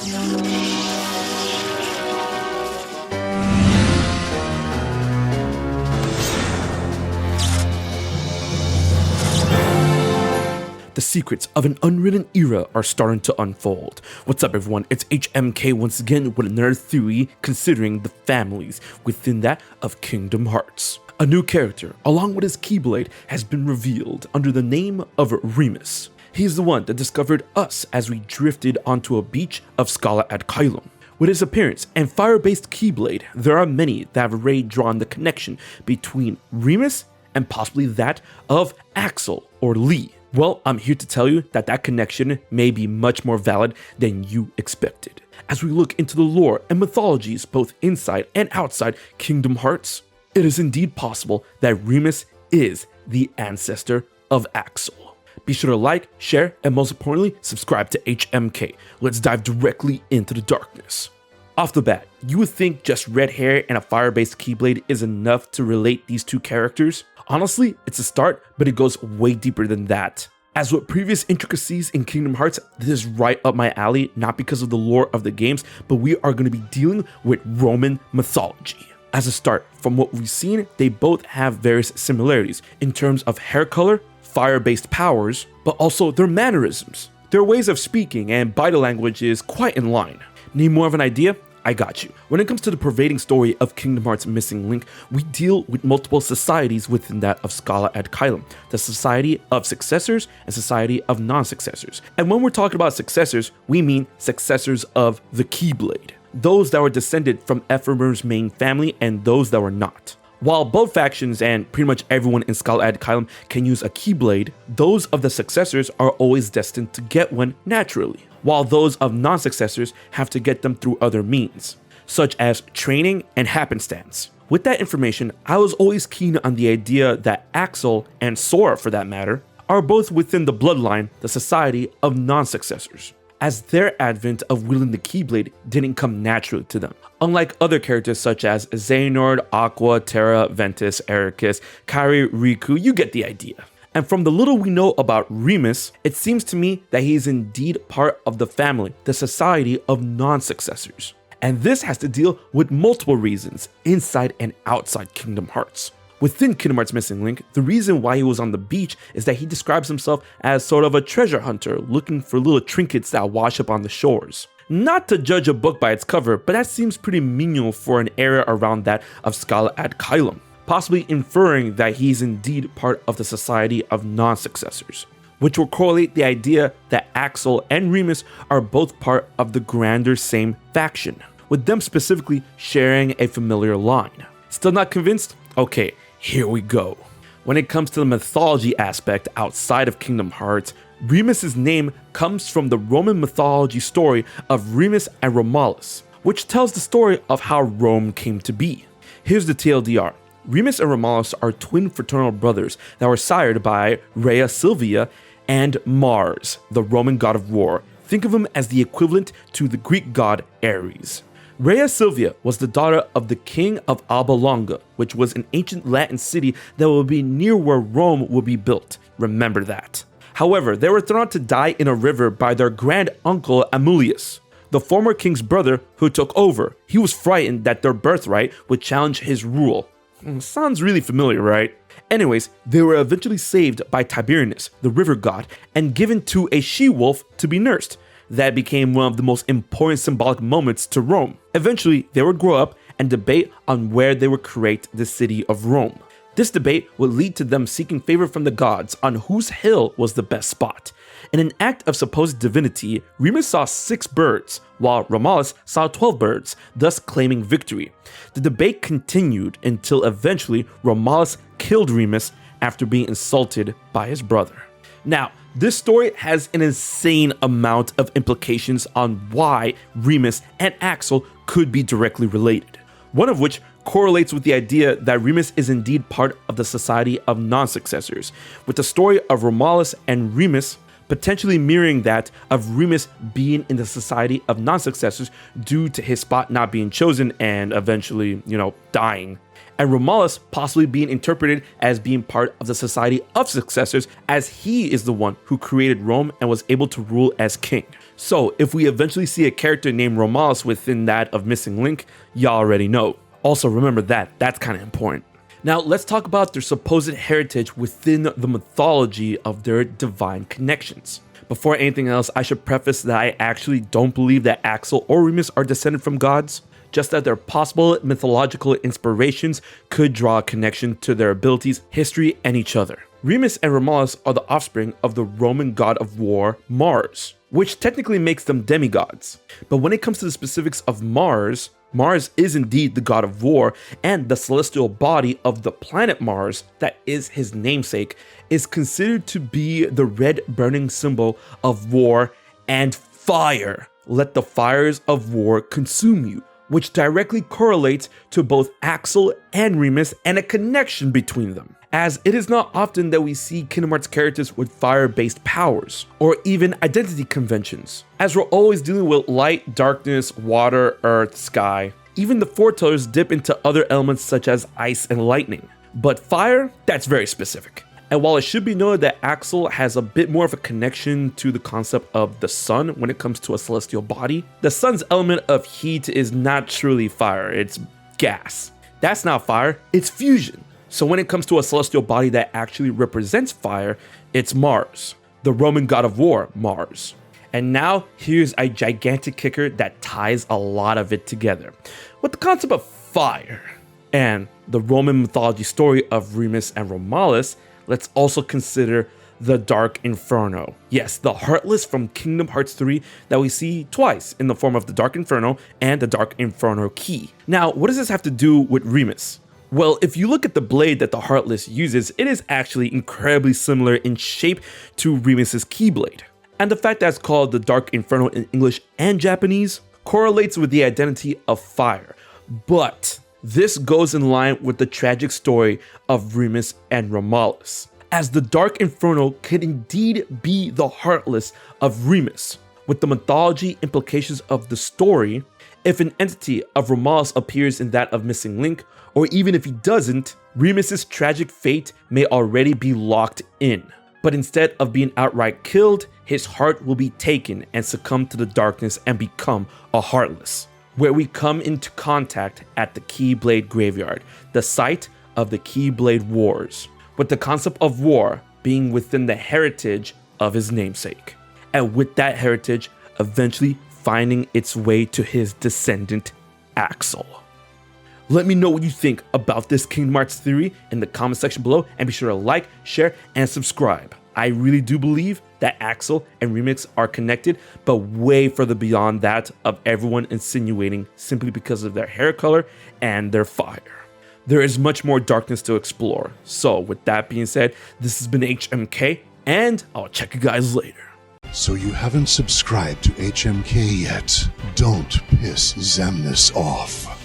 The secrets of an unwritten era are starting to unfold. What's up everyone, it's HMK once again with another theory considering the families within that of Kingdom Hearts. A new character, along with his Keyblade, has been revealed under the name of Remus. He is the one that discovered us as we drifted onto a beach of Scala ad Caelum. With his appearance and fire-based Keyblade, there are many that have already drawn the connection between Remus and possibly that of Axel or Lee. Well, I'm here to tell you that that connection may be much more valid than you expected. As we look into the lore and mythologies both inside and outside Kingdom Hearts, it is indeed possible that Remus is the ancestor of Axel. Be sure to like, share, and most importantly, subscribe to HMK. Let's dive directly into the darkness. Off the bat, you would think just red hair and a fire-based Keyblade is enough to relate these two characters. Honestly, it's a start, but it goes way deeper than that. As with previous intricacies in Kingdom Hearts, this is right up my alley, not because of the lore of the games, but we are going to be dealing with Roman mythology. As a start, from what we've seen, they both have various similarities in terms of hair color, fire-based powers, but also their mannerisms. Their ways of speaking and body language is quite in line. Need more of an idea? I got you. When it comes to the pervading story of Kingdom Hearts Missing Link, we deal with multiple societies within that of Scala ad Caelum, the Society of Successors and Society of Non-Successors. And when we're talking about successors, we mean successors of the Keyblade, those that were descended from Ephemer's main family and those that were not. While both factions and pretty much everyone in Scala ad Caelum can use a Keyblade, those of the successors are always destined to get one naturally, while those of non-successors have to get them through other means, such as training and happenstance. With that information, I was always keen on the idea that Axel, and Sora for that matter, are both within the bloodline, the Society of Non-Successors, as their advent of wielding the Keyblade didn't come naturally to them. Unlike other characters such as Xehanort, Aqua, Terra, Ventus, Ericus, Kairi, Riku, you get the idea. And from the little we know about Remus, it seems to me that he is indeed part of the family, the Society of Non-Successors. And this has to deal with multiple reasons inside and outside Kingdom Hearts. Within Kingdom Hearts Missing Link, the reason why he was on the beach is that he describes himself as sort of a treasure hunter looking for little trinkets that wash up on the shores. Not to judge a book by its cover, but that seems pretty menial for an era around that of Scala ad Caelum, possibly inferring that he's indeed part of the Society of Non-Successors, which will correlate the idea that Axel and Remus are both part of the grander same faction, with them specifically sharing a familiar line. Still not convinced? Okay, here we go. When it comes to the mythology aspect outside of Kingdom Hearts, Remus's name comes from the Roman mythology story of Remus and Romulus, which tells the story of how Rome came to be. Here's the TLDR. Remus and Romulus are twin fraternal brothers that were sired by Rhea Silvia and Mars, the Roman god of war. Think of him as the equivalent to the Greek god Ares. Rhea Silvia was the daughter of the king of Alba Longa, which was an ancient Latin city that would be near where Rome would be built. Remember that. However, they were thrown out to die in a river by their grand uncle Amulius, the former king's brother who took over. He was frightened that their birthright would challenge his rule. Sounds really familiar, right? Anyways, they were eventually saved by Tiberinus, the river god, and given to a she-wolf to be nursed. That became one of the most important symbolic moments to Rome. Eventually, they would grow up and debate on where they would create the city of Rome. This debate would lead to them seeking favor from the gods on whose hill was the best spot. In an act of supposed divinity, Remus saw 6 birds, while Romulus saw 12 birds, thus claiming victory. The debate continued until eventually Romulus killed Remus after being insulted by his brother. Now, this story has an insane amount of implications on why Remus and Axel could be directly related, one of which correlates with the idea that Remus is indeed part of the Society of Non-Successors, with the story of Romulus and Remus potentially mirroring that of Remus being in the Society of Non-Successors due to his spot not being chosen and eventually, dying. And Romulus possibly being interpreted as being part of the Society of Successors, as he is the one who created Rome and was able to rule as king. So if we eventually see a character named Remus within that of Missing Link, y'all already know. Also remember that's kind of important. Now let's talk about their supposed heritage within the mythology of their divine connections. Before anything else, I should preface that I actually don't believe that Axel or Remus are descended from gods, just that their possible mythological inspirations could draw a connection to their abilities, history, and each other. Remus and Remus are the offspring of the Roman god of war, Mars, which technically makes them demigods. But when it comes to the specifics of Mars, Mars is indeed the god of war, and the celestial body of the planet Mars, that is his namesake, is considered to be the red burning symbol of war and fire. Let the fires of war consume you, which directly correlates to both Axel and Remus and a connection between them, as it is not often that we see Kingdom Hearts characters with fire-based powers, or even identity conventions, as we're always dealing with light, darkness, water, earth, sky. Even the foretellers dip into other elements such as ice and lightning. But fire, that's very specific. And while it should be noted that Axel has a bit more of a connection to the concept of the sun when it comes to a celestial body, the sun's element of heat is not truly fire, it's gas. That's not fire, it's fusion. So when it comes to a celestial body that actually represents fire, it's Mars, the Roman god of war, Mars. And now here's a gigantic kicker that ties a lot of it together. With the concept of fire and the Roman mythology story of Remus and Romulus, let's also consider the Dark Inferno. Yes, the Heartless from Kingdom Hearts 3 that we see twice in the form of the Dark Inferno and the Dark Inferno key. Now, what does this have to do with Remus? Well, if you look at the blade that the Heartless uses, it is actually incredibly similar in shape to Remus's Keyblade. And the fact that it's called the Dark Inferno in English and Japanese correlates with the identity of fire. But this goes in line with the tragic story of Remus and Romulus, as the Dark Inferno could indeed be the Heartless of Remus. With the mythology implications of the story, if an entity of Romulus appears in that of Missing Link, or even if he doesn't, Remus's tragic fate may already be locked in. But instead of being outright killed, his heart will be taken and succumb to the darkness and become a Heartless, where we come into contact at the Keyblade Graveyard, the site of the Keyblade Wars, with the concept of war being within the heritage of his namesake, and with that heritage eventually finding its way to his descendant, Axel. Let me know what you think about this Kingdom Hearts theory in the comment section below, and be sure to like, share, and subscribe. I really do believe that Axel and Remus are connected, but way further beyond that of everyone insinuating simply because of their hair color and their fire. There is much more darkness to explore. So with that being said, this has been HMK, and I'll check you guys later. So you haven't subscribed to HMK yet? Don't piss Xemnas off.